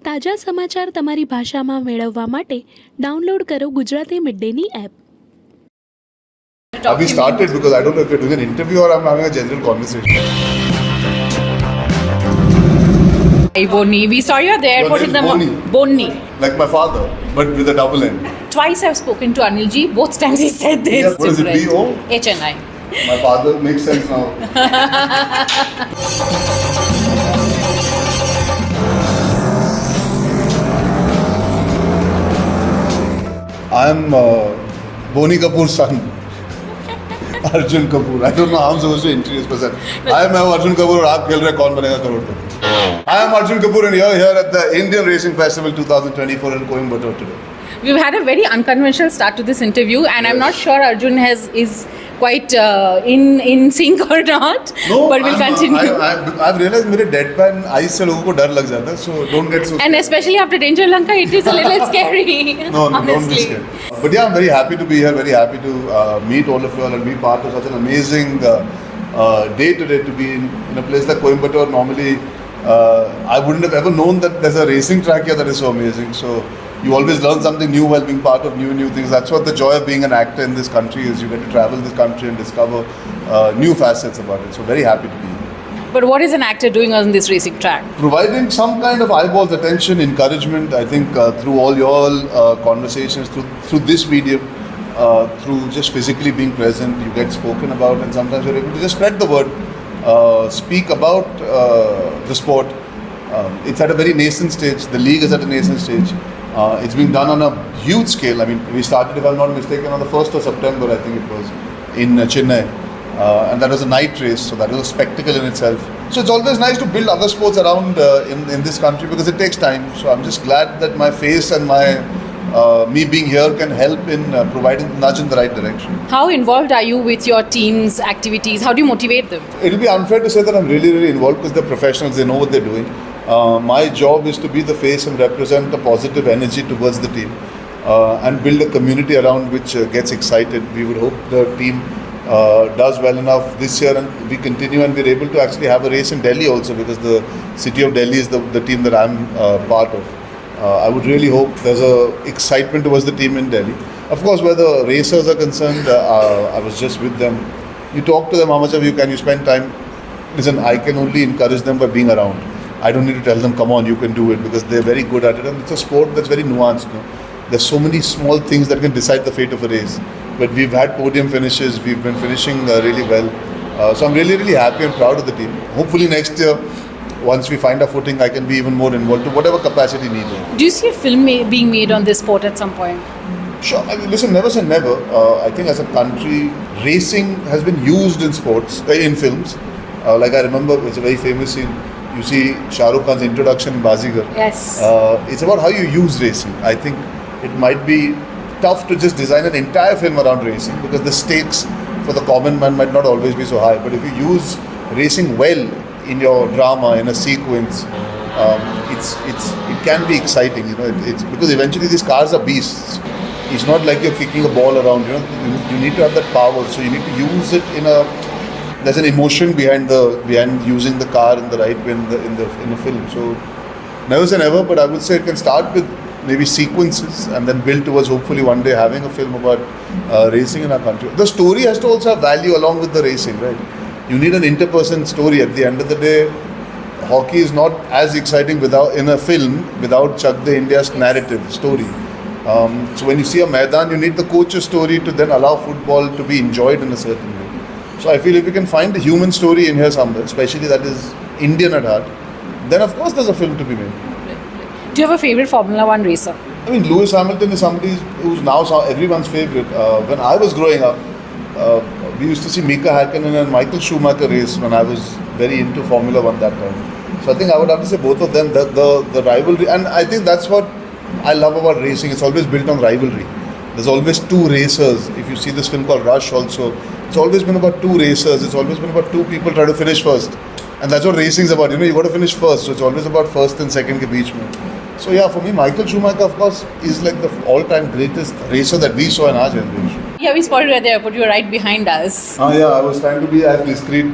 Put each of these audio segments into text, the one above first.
તાજા સમાચાર તમારી ભાષામાં મેળવવા માટે ડાઉનલોડ કરો ગુજરાતી મિડડેની app. Have we started? Because I don't know if you're doing an interview or I'm having a general conversation. Hey, Bonni. We saw you at the airport Your in the name is Bonni. Like my father, but with a double N. Twice I've spoken to Anilji. Both times he said this. Yeah, what is it, different. B-O? HNI. My father makes sense now. I'm Bonni Kapoor's son. Arjun Kapoor. I don't know how I'm supposed to introduce myself. I am Arjun Kapoor और आप खेल रहे कौन बनेगा करोड़पति. I am Arjun Kapoor and you're here at the Indian Racing Festival 2024 in Coimbatore today. We've had a very unconventional start to this interview, and I'm not sure Arjun is quite in sync or not. No, but we'll continue. I've realized मेरे deadpan eyes से लोगों को डर लग जाता है, so don't get so. And especially after Danger Lanka, it is a little scary. No, honestly. don't be scared. But yeah, I'm very happy to be here, very happy to meet all of you all and be part of such an amazing day today to be in a place like Coimbatore. Normally, I wouldn't have ever known that there's a racing track here that is so amazing. So you always learn something new while being part of new things. That's what the joy of being an actor in this country is. You get to travel this country and discover new facets about it. So very happy to be here. But what is an actor doing on this racing track? Providing some kind of eyeballs, attention, encouragement. I think through all your conversations, through this medium, through just physically being present, you get spoken about, and sometimes you're able to just spread the word, speak about the sport. It's at a very nascent stage. The league is at a nascent stage. It's being done on a huge scale. I mean, we started, if I'm not mistaken, on the 1st of September, I think it was, in Chennai. And that was a night race, so that was a spectacle in itself. So it's always nice to build other sports around in this country because it takes time. So I'm just glad that my face and my me being here can help in providing the nudge in the right direction. How involved are you with your team's activities? How do you motivate them? It'll be unfair to say that I'm really, really involved because they're professionals, they know what they're doing. My job is to be the face and represent a positive energy towards the team and build a community around which gets excited. We would hope the team does well enough this year and we continue and we're able to actually have a race in Delhi also because the city of Delhi is the team that I'm part of. I would really hope there's a excitement towards the team in Delhi. Of course, where the racers are concerned, I was just with them. You talk to them, how much of you can you spend time? Listen, I can only encourage them by being around. I don't need to tell them, come on, you can do it because they're very good at it and it's a sport that's very nuanced. No? There's so many small things that can decide the fate of a race. But we've had podium finishes, we've been finishing really well. So I'm really, really happy and proud of the team. Hopefully next year, once we find our footing, I can be even more involved to whatever capacity needed. Do you see a film being made on this sport at some point? Sure. I mean, listen, never say never. I think as a country, racing has been used in sports, in films. Like I remember, it's a very famous scene. You see Shah Rukh Khan's introduction in Bazigar. Yes. It's about how you use racing. I think it might be tough to just design an entire film around racing because the stakes for the common man might not always be so high. But if you use racing well in your drama, in a sequence, it can be exciting. You know, it's because eventually these cars are beasts. It's not like you're kicking a ball around. You know, you need to have that power. So you need to use it in a. There's an emotion behind using the car in the right way in a film. So never say never, but I would say it can start with maybe sequences and then build towards hopefully one day having a film about racing in our country. The story has to also have value along with the racing, right? You need an interperson story. At the end of the day, hockey is not as exciting in a film without Chak De India's narrative story. So when you see a Maidan, you need the coach's story to then allow football to be enjoyed in a certain way. So I feel if we can find the human story in here somewhere, especially that is Indian at heart, then of course there's a film to be made. Do you have a favorite Formula One racer? I mean, Lewis Hamilton is somebody who's now everyone's favorite. When I was growing up, we used to see Mika Häkkinen and Michael Schumacher race when I was very into Formula One that time. So I think I would have to say both of them, the rivalry. And I think that's what I love about racing. It's always built on rivalry. There's always two racers. If you see this film called Rush also, it's always been about two racers. It's always been about two people trying to finish first. And that's what racing is about. You know, you got to finish first. So it's always about first and second ke beech mein. So yeah, for me, Michael Schumacher, of course, is like the all-time greatest racer that we saw in our generation. Yeah, we spotted you at the airport. You were right behind us. Yeah, I was trying to be as discreet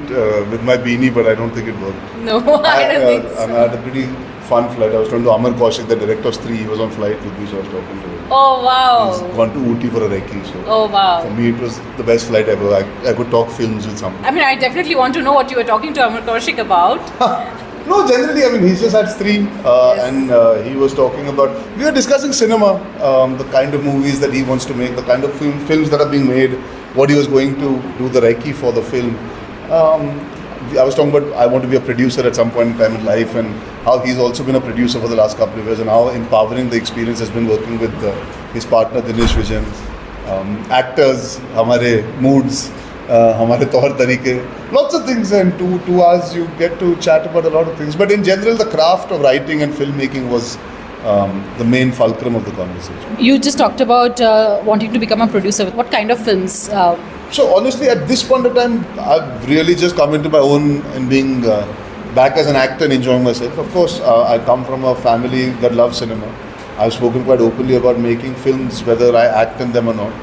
with my beanie, but I don't think it worked. No, I don't think so. I had a pretty fun flight. I was talking to Amar Kaushik, the director of Stree. He was on flight with me, so I was talking to him. Oh wow. He's gone to Ooty for a recce. So Oh wow. for me, it was the best flight ever. I could talk films with someone. I mean, I definitely want to know what you were talking to Amar Kaushik about. No, generally, I mean, he's just had Stree, and he was talking about. We were discussing cinema, the kind of movies that he wants to make, the kind of films that are being made, what he was going to do the recce for the film. I was talking about I want to be a producer at some point in time in life, and how he's also been a producer for the last couple of years, and how empowering the experience has been working with his partner Dinesh Vijan. Actors, हमारे moods, हमारे तौर तरीके, lots of things, and 2 hours you get to chat about a lot of things. But in general, the craft of writing and filmmaking was the main fulcrum of the conversation. You just talked about wanting to become a producer. What kind of films? So honestly, at this point of time, I've really just come into my own and being back as an actor and enjoying myself. Of course, I come from a family that loves cinema. I've spoken quite openly about making films, whether I act in them or not.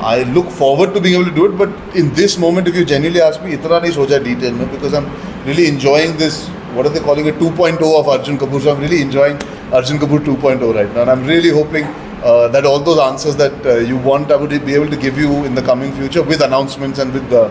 I look forward to being able to do it, but in this moment, if you genuinely ask me, itna nahi socha detail mein, because I'm really enjoying this, what are they calling it, 2.0 of Arjun Kapoor. So I'm really enjoying Arjun Kapoor 2.0 right now, and I'm really hoping that all those answers that you want, I would be able to give you in the coming future with announcements and with the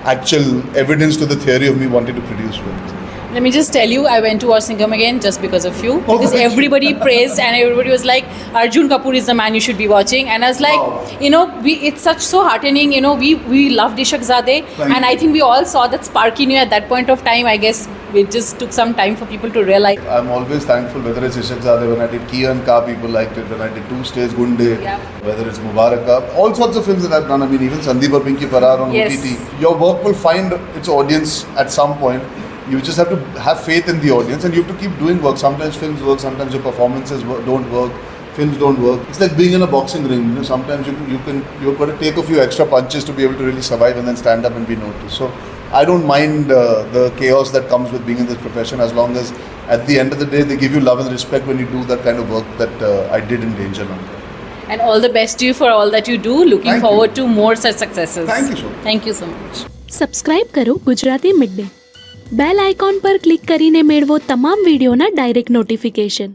actual evidence to the theory of me wanting to produce films. Let me just tell you, I went to watch Singham again just because of you. Because thank you. everybody praised and everybody was like, Arjun Kapoor is the man you should be watching. And I was like, Wow. you know, it's such so heartening. You know, we loved Ishaqzadeh, Thank and you. I think we all saw that spark in you at that point of time. I guess it just took some time for people to realize. I'm always thankful, whether it's Ishaqzadeh, when I did Kian Ka, people liked it, when I did 2 Stays Gunde, Yeah. whether it's Mubarak Ka, all sorts of films that I've done. I mean, even Sandeep or Pinky Farrar on Yes. OTT. Your work will find its audience at some point. You just have to have faith in the audience, and you have to keep doing work. Sometimes films work, sometimes your performances don't work, films don't work. It's like being in a boxing ring. You know, sometimes you've got to take a few extra punches to be able to really survive and then stand up and be noticed. So I don't mind the chaos that comes with being in this profession, as long as at the end of the day they give you love and respect when you do that kind of work that I did in Danger Lanka. And all the best to you for all that you do. Looking Thank you. forward to more such successes. Thank you so much. Thank you so much. Subscribe કરો Gujarati midday bell icon પર click કરીને મેળવો તમામ વિડીયોના direct notification.